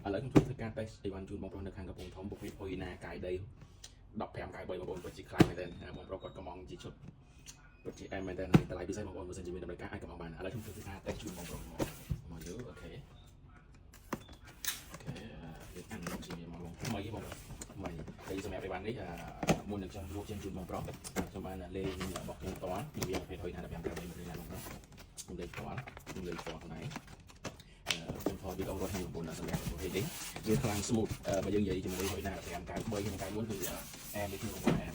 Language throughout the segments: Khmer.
ឥឡូវខ្ញុំធ្វើការ test អីវ៉ាន់ជូនបងប្រុសនៅខាងកំពង់ធំប្រភេទ ហ៊ុយណាកាយដី15កាយ3បងប្អូនពិតជាខ្លាំងមែនទែនបងប្រុសគាត់កំងជាឈុតពិតជាអែមមែនទែនតម្លៃពិសេសបងប្អូនបើសិនជាមានតម្រូវការអាចកំងបានឥឡូវខ្ញុំធ្វើការ test ជូនបងប្រុសមកយូអូខេយើងអានមកជាមកបងថ្មីបងថ្មីហើយសម្រាប់អីវ៉ាន់នេះមុននឹងខ្ញុំលក់ជូនបងប្រុសខ្ញុំបានលេងរបស់ខ្ញុំតវាប្រភេទហ៊ុយណា15កាយ3មួយណាបងប្រុសខ្ញុំលេងផ្ទាល់ខ្លួនឯងខ្ញុំថតវីដេអូរត់ឲ្យបងប្អូនសម្រាប់ប្រភេទនេះវាខ្លាំង smooth បើយើងនិយាយជាមួយហ៊ុយណា5 93 និង94គឺអែមដូចគ្នាបងប្អូនអែម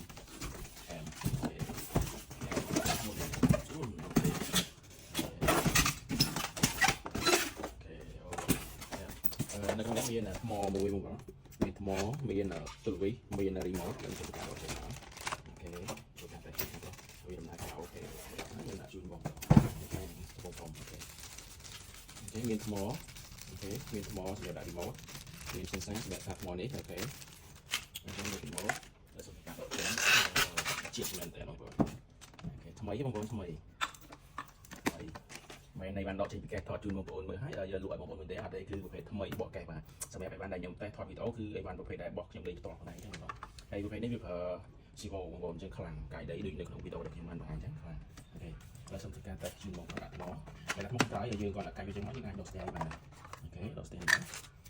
នៅក្នុងនេះមានថ្មមួយបងប្អូនមានថ្មមានទូរវីមានរីម៉ូតនិងជាការរត់ចេញមកអូខេចូលតាមតែជិះទៅវាដំណើរការអូខេយើងដាក់ជូនបងប្អូនអូខេមានថ្មអូខេមានថ្មសម្រាប់ដាក់រីម៉ូតមានសេនសាសម្រាប់ថាថ្មនេះអូខេហើយមានរីម៉ូតដែលសម្រាប់ការដកចេញជាតិមែនតើបងប្អូនអូខេថ្មីបងប្អូនថ្មីមែននៃបានដកចេញពីកេសថតជូនបងប្អូនមើលហើយយើងលក់ឲ្យបងប្អូនមើលទេអត់ទេគឺប្រភេទថ្មីបកកេសបាទសម្រាប់ឲ្យបានដែលខ្ញុំតេស្តថតវីដេអូគឺឲ្យបានប្រភេទដែលបកខ្ញុំលេងផ្ទាល់ខ្លួនឯងចឹងបងហើយប្រភេទនេះវាប្រើស៊ីវ៉ូបងប្អូនចឹងខ្លាំងកាយដីដូចនៅក្នុងវីដេអូដែលខ្ញុំបានបង្ហាញចឹងខ្លាំងអូខេហើយសូមធ្វើការតេស្តជូនបងប្អូនដាក់ថ្មហើយដាក់ថ្មក្រោយឲ្យយើងគាត់ដាក់កាយវាចឹងមកយើងអាចដកស្ទែបានអូខេដកស្ទែបាន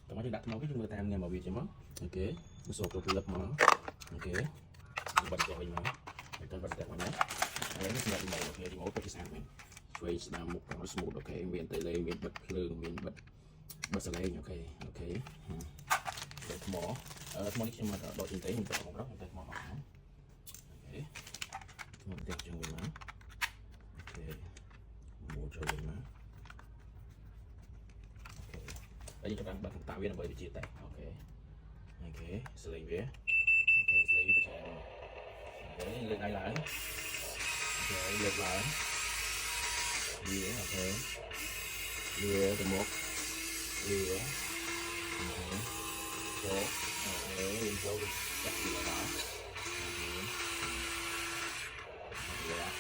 តោះមកយើងដាក់ថ្មវាយើងមើលតាមញ៉ាំមកវាចឹងមកអូខេយើងសូមគ្រប់លឹបមកអូខេបាត់ទៅវិញមកហើយទៅបាត់ទៅវិញណាហើយនេះសម្រាប់រីម៉ូតអូខេរីម៉ូតពិតជាស្អាតមែនឆ្វេងស្ដាំមុខក៏ស្មូតអូខេមានតេឡេមានបិទភ្លើងមានបិទសលេងអូខេថ្មថ្មនេះខ្ញុំមកដកចេញទេខ្ញុំទៅបងប្រុសខ្ញុំទៅថ្មអស់អូខេថ្មទៅជើងវិញមកអូខេមកចូលវិញមកអូខេហើយយើងចាប់បានបាត់តាវាដើម្បីវិជាតែអូខេសលេងវាអូខេសលេងវាបច្ចេកអូខេលើកដៃឡើងអូខេលើកឡើងវាអូខេវាទៅមុខវាអូខេចូលអូខេយើងចូលដាក់វាមកអូខេវា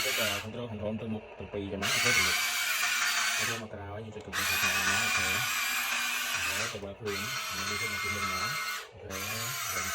ទៅតែ control ទៅមុខទាំងពីរចឹងណាអូខេទៅមុខហើយមកក្រោយយើងចុចកំពុងថាមកអូខេហើយទៅបើខ្លួននេះទៅមកពីមុខមកអូខេ